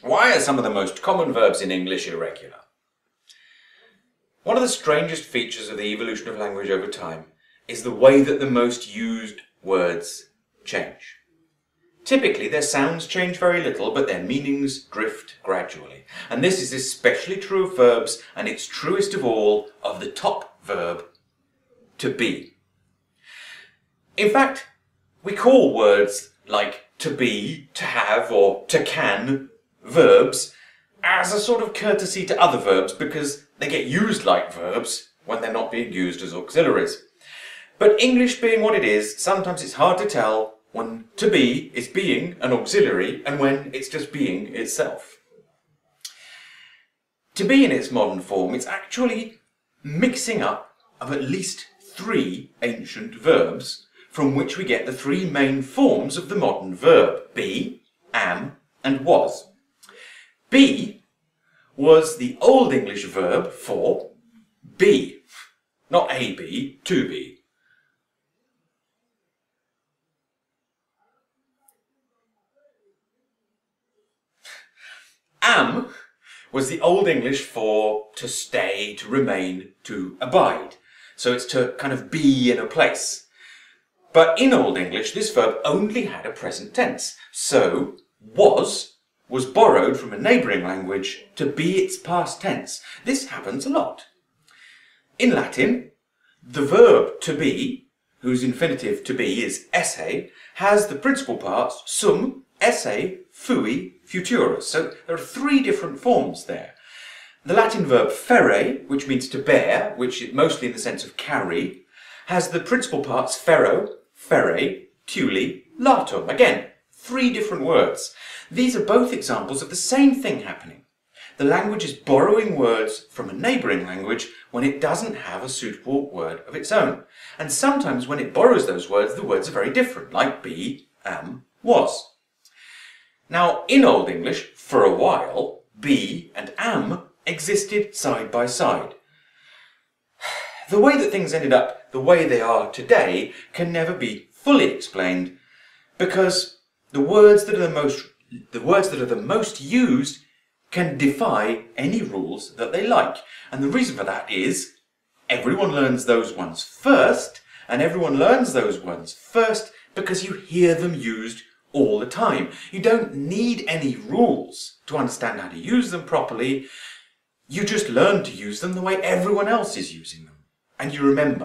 Why are some of the most common verbs in English irregular? One of the strangest features of the evolution of language over time is the way that the most used words change. Typically, their sounds change very little, but their meanings drift gradually. And this is especially true of verbs, and it's truest of all of the top verb, to be. In fact, we call words like to be, to have, or to can verbs as a sort of courtesy to other verbs because they get used like verbs when they're not being used as auxiliaries. But English being what it is, sometimes it's hard to tell when to be is being an auxiliary and when it's just being itself. To be in its modern form, it's actually mixing up of at least 3 ancient verbs from which we get the 3 main forms of the modern verb: be, am, and was. Be was the Old English verb for be, not a be, to be. Am was the Old English for to stay, to remain, to abide. So it's to kind of be in a place. But in Old English, this verb only had a present tense. So was borrowed from a neighbouring language to be its past tense. This happens a lot. In Latin, the verb to be, whose infinitive to be is esse, has the principal parts sum, esse, fui, futurus. So there are 3 different forms there. The Latin verb ferre, which means to bear, which is mostly in the sense of carry, has the principal parts ferro, ferre, tuli, latum. Again, 3 different words. These are both examples of the same thing happening. The language is borrowing words from a neighbouring language when it doesn't have a suitable word of its own. And sometimes when it borrows those words, the words are very different, like be, am, was. Now, in Old English, for a while, be and am existed side by side. The way that things ended up the way they are today can never be fully explained because the words that are the most used can defy any rules that they like. And the reason for that is everyone learns those ones first, and everyone learns those ones first because you hear them used all the time. You don't need any rules to understand how to use them properly. You just learn to use them the way everyone else is using them. And you remember.